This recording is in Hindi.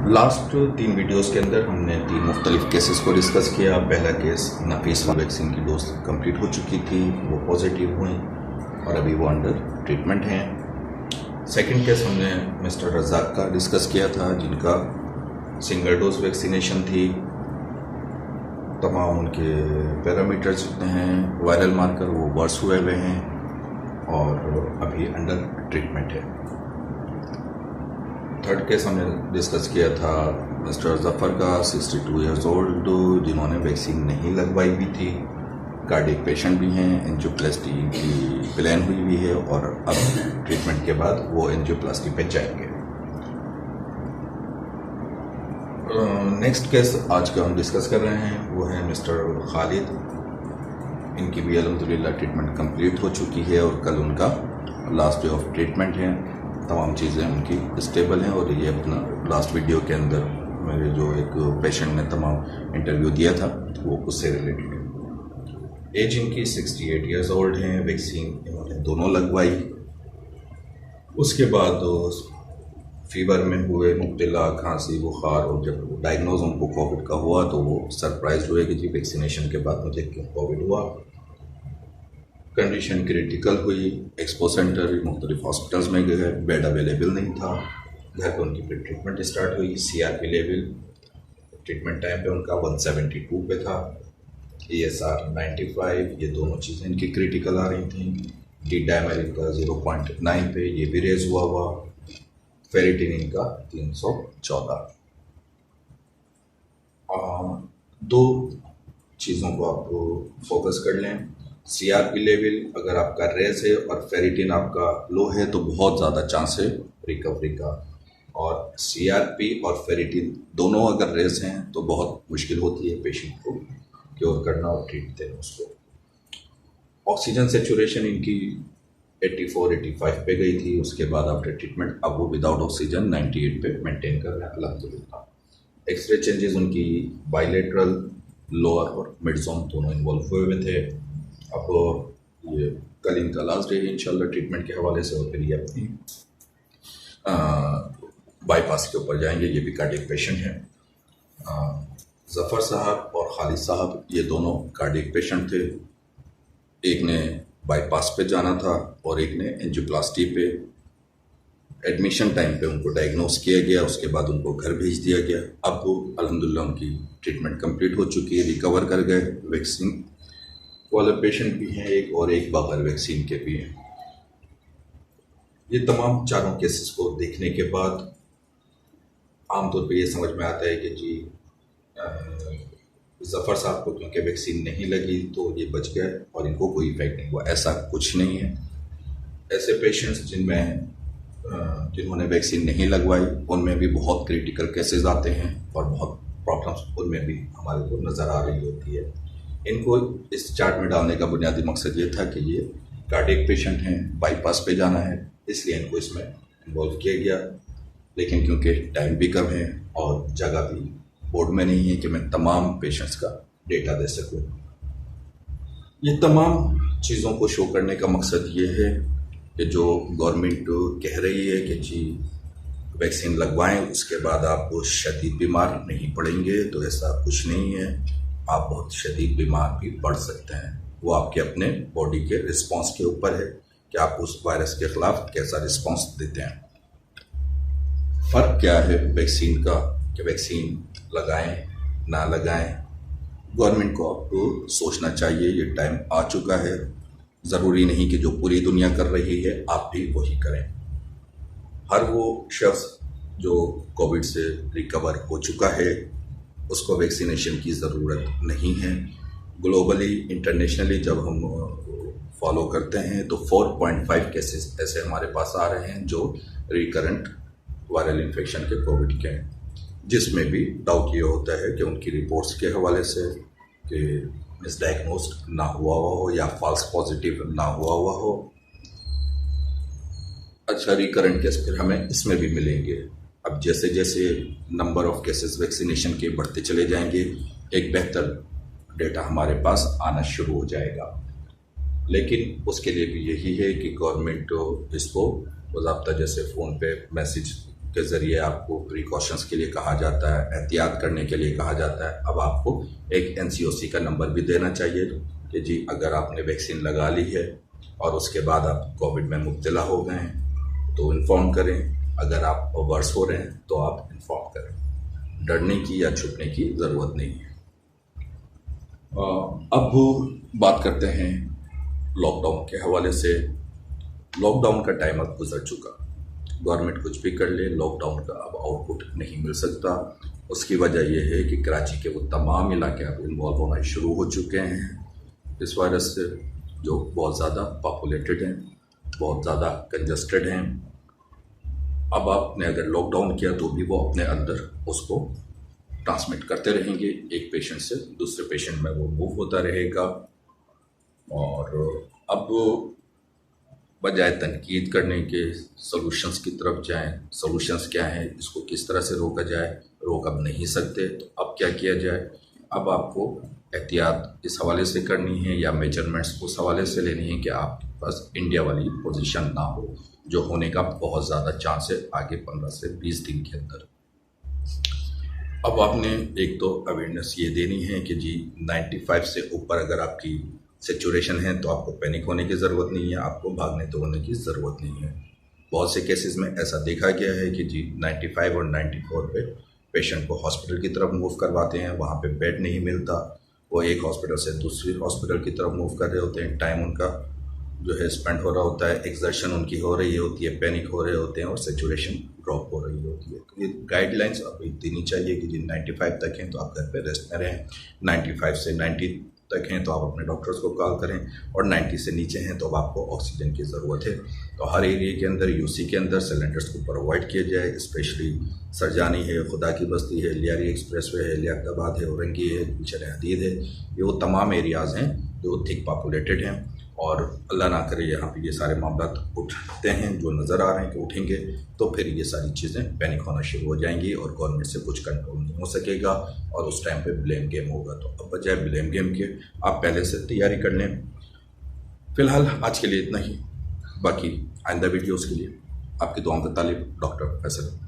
लास्ट 3 वीडियोस के अंदर हमने 3 मुख्तलिफ केसेस को डिस्कस किया। पहला केस नफीस वैक्सीन की डोज कंप्लीट हो चुकी थी, वो पॉजिटिव हुई और अभी वो अंडर ट्रीटमेंट हैं। सेकंड केस हमने मिस्टर रज़ाक का डिस्कस किया था, जिनका सिंगल डोज वैक्सीनेशन थी। तमाम उनके पैरामीटर्स जितने हैं, वायरल मार्कर, वो वर्स हुए हुए हैं और अभी अंडर ट्रीटमेंट है। थर्ड केस हमने डिस्कस किया था मिस्टर जफ़र का, 62 ईयर्स ओल्ड, जिन्होंने वैक्सीन नहीं लगवाई हुई थी, कार्डियक पेशेंट भी हैं, एंजियोप्लास्टी की प्लान हुई हुई है और अब ट्रीटमेंट के बाद वो एंजियोप्लास्टी पे जाएंगे। नेक्स्ट केस आज का हम डिस्कस कर रहे हैं वो है मिस्टर खालिद। इनकी भी अल्हम्दुलिल्लाह ट्रीटमेंट कंप्लीट हो चुकी है और कल उनका लास्ट डे ऑफ ट्रीटमेंट है। तमाम चीज़ें उनकी स्टेबल हैं और ये अपना लास्ट वीडियो के अंदर मेरे जो एक पेशेंट ने तमाम इंटरव्यू दिया था वो उससे रिलेटेड है। एज इनकी 68 ईयर्स ओल्ड हैं। वैक्सीन इन्होंने दोनों लगवाई। उसके बाद फीवर में हुए मुब्तला, खांसी, बुखार, और जब डायग्नोज उनको कोविड का हुआ तो वो सरप्राइज हुए कि जी वैक्सीनेशन के बाद मुझे क्यों कोविड हुआ। कंडीशन क्रिटिकल हुई, एक्सपो सेंटर मुख्तलिफ हॉस्पिटल्स में गए, बेड अवेलेबल नहीं था। घर पर उनकी फिर ट्रीटमेंट स्टार्ट हुई। CRP लेवल ट्रीटमेंट टाइम पे उनका 172 पे था, ESR 95, ये दोनों चीज़ें इनकी क्रिटिकल आ रही थी। डी डायमर इनका 0.9 पे, ये भी रेज हुआ। फेरिटिन इनका 314। दो चीज़ों को आप फोकस कर लें। CRP लेवल अगर आपका रेज है और फेरिटिन आपका लो है तो बहुत ज़्यादा चांस है रिकवरी का, और CRP और फेरिटिन दोनों अगर रेज हैं तो बहुत मुश्किल होती है पेशेंट को क्योर करना और ट्रीट देना उसको। ऑक्सीजन सेचुरेशन इनकी 84-85 पे गई थी। उसके बाद आफ्टर ट्रीटमेंट अब वो विदाउट ऑक्सीजन 98 पे मेंटेन कर रहे हैं अल्हम्दुलिल्लाह। एक्सरे चेंजेस उनकी बायलेटरल, लोअर और मिड जोन दोनों इन्वॉल्व हुए हुए थे। अब ये कल इनका लास्ट डे है इंशाल्लाह ट्रीटमेंट के हवाले से, और फिर ये अपनी बाईपास के ऊपर जाएंगे। ये भी कार्डियक पेशेंट हैं। जफ़र साहब और खालिद साहब ये दोनों कार्डियक पेशेंट थे। एक ने बाईपास पे जाना था और एक ने एंजियोप्लास्टी पे। एडमिशन टाइम पे उनको डायग्नोस किया गया, उसके बाद उनको घर भेज दिया गया। अब वो अल्हम्दुलिल्लाह उनकी ट्रीटमेंट कंप्लीट हो चुकी है, रिकवर कर गए। वैक्सीन वाले पेशेंट भी हैं एक, और एक बगैर वैक्सीन के भी हैं। ये तमाम चारों केसेस को देखने के बाद आमतौर पे ये समझ में आता है कि जी जफ़र साहब को क्योंकि वैक्सीन नहीं लगी तो ये बच गए और इनको कोई इफेक्ट नहीं हुआ। ऐसा कुछ नहीं है। ऐसे पेशेंट्स जिन्होंने वैक्सीन नहीं लगवाई उनमें भी बहुत क्रिटिकल केसेस आते हैं और बहुत प्रॉब्लम्स उनमें भी हमारे को नज़र आ रही होती है। इनको इस चार्ट में डालने का बुनियादी मकसद ये था कि ये कार्डियक पेशेंट हैं, बाईपास पे जाना है, इसलिए इनको इसमें इन्वॉल्व किया गया। लेकिन क्योंकि टाइम भी कम है और जगह भी बोर्ड में नहीं है कि मैं तमाम पेशेंट्स का डेटा दे सकूं। ये तमाम चीज़ों को शो करने का मकसद ये है कि जो गवर्नमेंट कह रही है कि जी वैक्सीन लगवाएं उसके बाद आप शदीद बीमार नहीं पड़ेंगे, तो ऐसा कुछ नहीं है। आप बहुत शदीद बीमार भी पड़ सकते हैं। वो आपके अपने बॉडी के रिस्पांस के ऊपर है कि आप उस वायरस के खिलाफ कैसा रिस्पांस देते हैं। फ़र्क क्या है वैक्सीन का कि वैक्सीन लगाएं ना लगाएं, गवर्नमेंट को आपको सोचना चाहिए। ये टाइम आ चुका है। ज़रूरी नहीं कि जो पूरी दुनिया कर रही है आप भी वही करें। हर वो शख्स जो कोविड से रिकवर हो चुका है उसको वैक्सीनेशन की ज़रूरत नहीं है। ग्लोबली, इंटरनेशनली जब हम फॉलो करते हैं तो 4.5 केसेस ऐसे हमारे पास आ रहे हैं जो रिकरेंट वायरल इन्फेक्शन के कोविड के हैं, जिसमें भी डाउट ये होता है कि उनकी रिपोर्ट्स के हवाले से कि मिसडायग्नोस्ड ना हुआ हो या फॉल्स पॉजिटिव ना हुआ हो। अच्छा, रिकरेंट केस फिर हमें इसमें भी मिलेंगे। अब जैसे जैसे नंबर ऑफ केसेस वैक्सीनेशन के बढ़ते चले जाएंगे, एक बेहतर डेटा हमारे पास आना शुरू हो जाएगा। लेकिन उसके लिए भी यही है कि गवर्नमेंट इसको बाज़ाब्ता जैसे फ़ोन पे मैसेज के ज़रिए आपको प्रिकॉशंस के लिए कहा जाता है, एहतियात करने के लिए कहा जाता है। अब आपको एक NCOC का नंबर भी देना चाहिए कि जी अगर आपने वैक्सीन लगा ली है और उसके बाद आप कोविड में मुब्तला हो गए हैं तो इन्फॉर्म करें, अगर आप वर्स हो रहे हैं तो आप इन्फॉर्म करें। डरने की या छुपने की ज़रूरत नहीं है। अब बात करते हैं लॉकडाउन के हवाले से। लॉकडाउन का टाइम अब गुजर चुका, गवर्नमेंट कुछ भी कर ले, लॉकडाउन का अब आउटपुट नहीं मिल सकता। उसकी वजह यह है कि कराची के वो तमाम इलाके अब इन्वॉल्व होना शुरू हो चुके हैं इस वायरस से, जो बहुत ज़्यादा पॉपुलेटेड हैं, बहुत ज़्यादा कंजस्टेड हैं। अब आपने अगर लॉकडाउन किया तो भी वो अपने अंदर उसको ट्रांसमिट करते रहेंगे, एक पेशेंट से दूसरे पेशेंट में वो मूव होता रहेगा। और अब बजाय तनकीद करने के सॉल्यूशंस की तरफ जाएं। सॉल्यूशंस क्या हैं, इसको किस तरह से रोका जाए, रोक अब नहीं सकते तो अब क्या किया जाए। अब आपको एहतियात इस हवाले से करनी है या मेजरमेंट्स उस हवाले से लेनी है कि आपके पास इंडिया वाली पोजीशन ना हो, जो होने का बहुत ज़्यादा चांस है आगे 15 से 20 दिन के अंदर। अब आपने एक तो अवेयरनेस ये देनी है कि जी 95 से ऊपर अगर आपकी सेचुरेशन है तो आपको पैनिक होने की ज़रूरत नहीं है, आपको भागने दौड़ने की ज़रूरत नहीं है। बहुत से केसेस में ऐसा देखा गया है कि जी 95 और 94 पे पेशेंट को हॉस्पिटल की तरफ मूव करवाते हैं, वहाँ पे बेड नहीं मिलता, वो एक हॉस्पिटल से दूसरी हॉस्पिटल की तरफ मूव कर रहे होते हैं, टाइम उनका जो है स्पेंड हो रहा होता है, एक्सर्शन उनकी हो रही होती है, पैनिक हो रहे होते हैं और सेचुरेशन ड्रॉप हो रही होती है। तो ये गाइडलाइंस आपको देनी चाहिए कि जी 95 तक हैं तो आप घर पे रेस्ट में रहें, 95 से 90 तक हैं तो आप अपने डॉक्टर्स को कॉल करें, और 90 से नीचे हैं तो अब आपको ऑक्सीजन की ज़रूरत है। तो हर एरिया के अंदर UC के अंदर सिलेंडर्स को प्रोवाइड किए जाए। स्पेशली सरजानी है, खुदा की बस्ती है, लियारी एक्सप्रेसवे है, लियाकताबाद है, औरंगी है, गुलशन हदीद है, ये वो तमाम एरियाज़ हैं जो थिक पॉपुलेटेड हैं। और अल्लाह ना करे यहाँ पे ये सारे मामला उठते हैं, जो नज़र आ रहे हैं कि उठेंगे तो फिर ये सारी चीज़ें पैनिक होना शुरू हो जाएंगी और गवर्नमेंट से कुछ कंट्रोल नहीं हो सकेगा और उस टाइम पे ब्लेम गेम होगा। तो अब बजाय ब्लेम गेम के आप पहले से तैयारी कर लें। फ़िलहाल आज के लिए इतना ही, बाकी आइंदा वीडियोज़ के लिए आपकी दुआओं का तालिब, डॉक्टर फैसल।